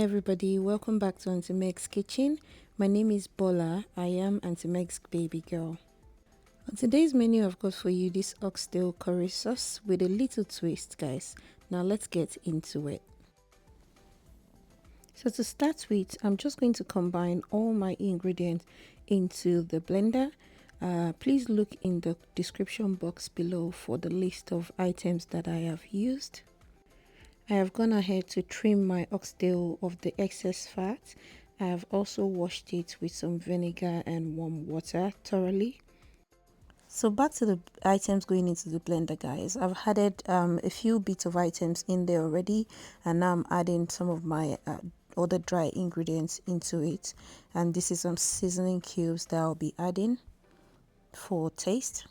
everybody, welcome back to Auntie Meg's Kitchen. My name is Bola. I am Auntie Meg's baby girl. On today's menu I've got for you this oxtail curry sauce with a little twist, guys. Now let's get into it. So to start with, I'm just going to combine all my ingredients into the blender. Please look in the description box below for the list of items that I have used. I have gone ahead to trim my oxtail of the excess fat. I have also washed it with some vinegar and warm water thoroughly. So back to the items going into the blender, guys. I've added a few bits of items in there already, and now I'm adding some of my other dry ingredients into it. And this is some seasoning cubes that I'll be adding for taste.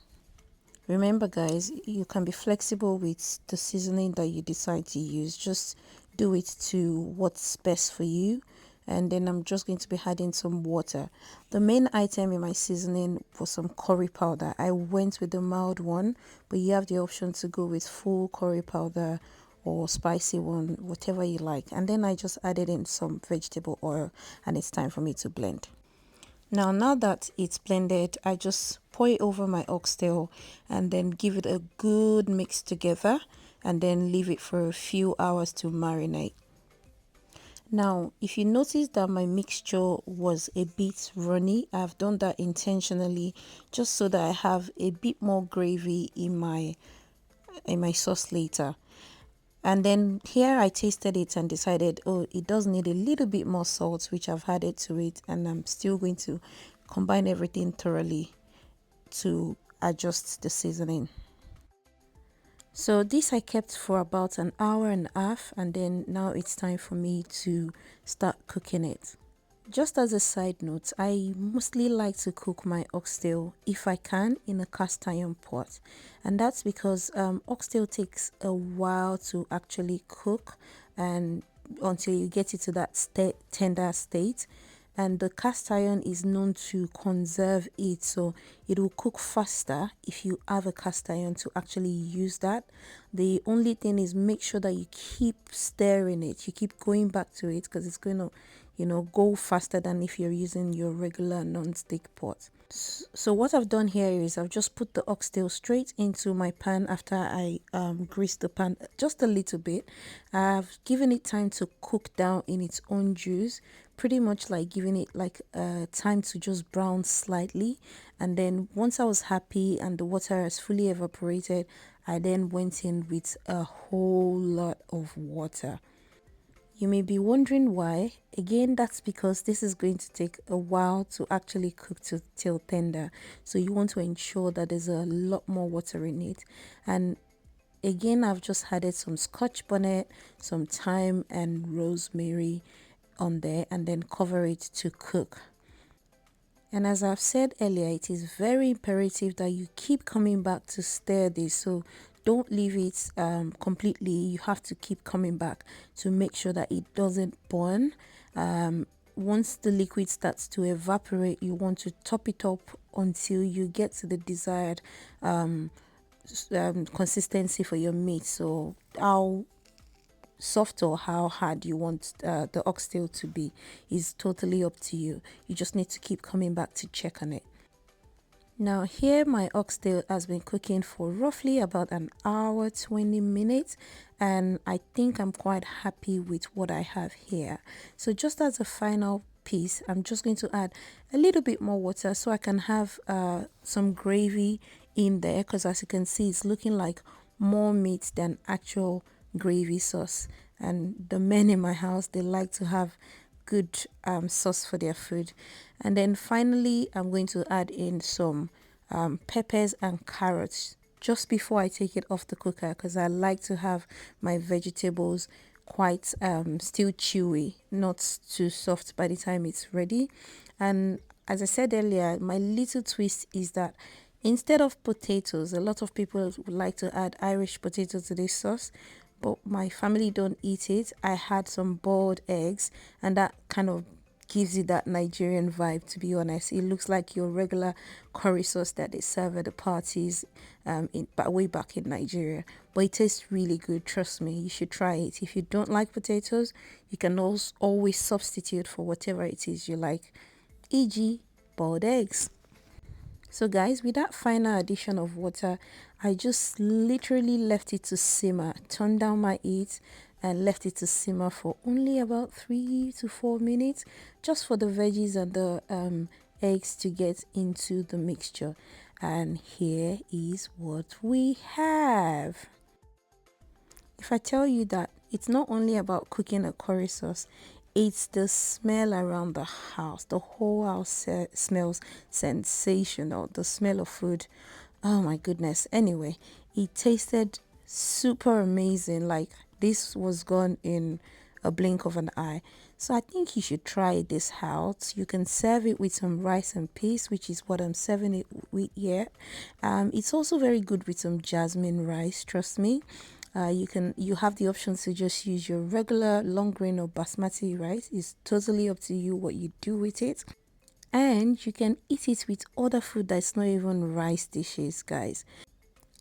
Remember, guys, you can be flexible with the seasoning that you decide to use. Just do it to what's best for you. And then I'm just going to be adding some water. The main item in my seasoning was some curry powder. I went with the mild one, but you have the option to go with full curry powder or spicy one, whatever you like. And then I just added in some vegetable oil, and it's time for me to blend. Now that it's blended, I just pour it over my oxtail and then give it a good mix together and then leave it for a few hours to marinate. Now, if you notice that my mixture was a bit runny, I've done that intentionally just so that I have a bit more gravy in my sauce later. And then here I tasted it and decided, oh, it does need a little bit more salt, which I've added to it. And I'm still going to combine everything thoroughly to adjust the seasoning. So this I kept for about an hour and a half, and then now it's time for me to start cooking it. Just as a side note, I mostly like to cook my oxtail, if I can, in a cast iron pot. And that's because oxtail takes a while to actually cook and until you get it to that tender state. And the cast iron is known to conserve it, so it will cook faster if you have a cast iron to actually use that. The only thing is make sure that you keep stirring it, you keep going back to it, because it's going to go faster than if you're using your regular non-stick pot. So what I've done here is I've just put the oxtail straight into my pan after I greased the pan just a little bit. I've given it time to cook down in its own juice, pretty much like giving it like time to just brown slightly. And then once I was happy and the water has fully evaporated, I then went in with a whole lot of water. You may be wondering why. Again, that's because this is going to take a while to actually cook till tender. So you want to ensure that there's a lot more water in it. And again, I've just added some scotch bonnet, some thyme and rosemary on there, and then cover it to cook. And as I've said earlier, it is very imperative that you keep coming back to stir this. So don't leave it completely. You have to keep coming back to make sure that it doesn't burn. Once the liquid starts to evaporate, you want to top it up until you get to the desired consistency for your meat. So how soft or how hard you want the oxtail to be is totally up to you. You just need to keep coming back to check on it. Now here my oxtail has been cooking for roughly about an hour 20 minutes, and I think I'm quite happy with what I have here. So just as a final piece, I'm just going to add a little bit more water so I can have some gravy in there, because as you can see, it's looking like more meat than actual gravy sauce. And the men in my house, they like to have good sauce for their food. And then finally I'm going to add in some peppers and carrots just before I take it off the cooker, because I like to have my vegetables quite still chewy, not too soft by the time it's ready. And as I said earlier, my little twist is that instead of potatoes, a lot of people would like to add Irish potatoes to this sauce, but my family don't eat it. I had some boiled eggs, and that kind of gives you that Nigerian vibe, to be honest. It looks like your regular curry sauce that they serve at the parties way back in Nigeria. But it tastes really good, trust me. You should try it. If you don't like potatoes, you can also always substitute for whatever it is you like, e.g. boiled eggs. So guys, with that final addition of water, I just literally left it to simmer, turned down my heat and left it to simmer for only about 3 to 4 minutes, just for the veggies and the eggs to get into the mixture. And here is what we have. If I tell you that it's not only about cooking a curry sauce, it's the smell around the house. The whole house smells sensational. The smell of food. Oh my goodness. Anyway, it tasted super amazing. Like, this was gone in a blink of an eye. So I think you should try this out. You can serve it with some rice and peas, which is what I'm serving it with here. It's also very good with some jasmine rice, trust me. You have the option to just use your regular long grain or basmati rice. It's totally up to you what you do with it. And you can eat it with other food that's not even rice dishes, guys.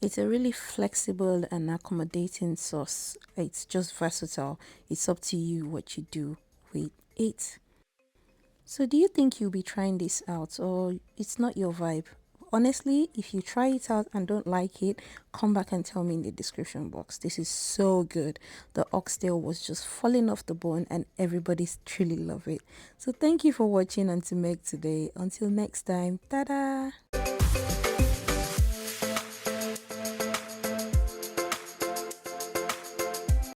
It's a really flexible and accommodating sauce. It's just versatile. It's up to you what you do with it. So do you think you'll be trying this out, or it's not your vibe? Honestly, if you try it out and don't like it, come back and tell me in the description box. This is so good. The oxtail was just falling off the bone and everybody's truly love it. So thank you for watching and to make today. Until next time, ta-da!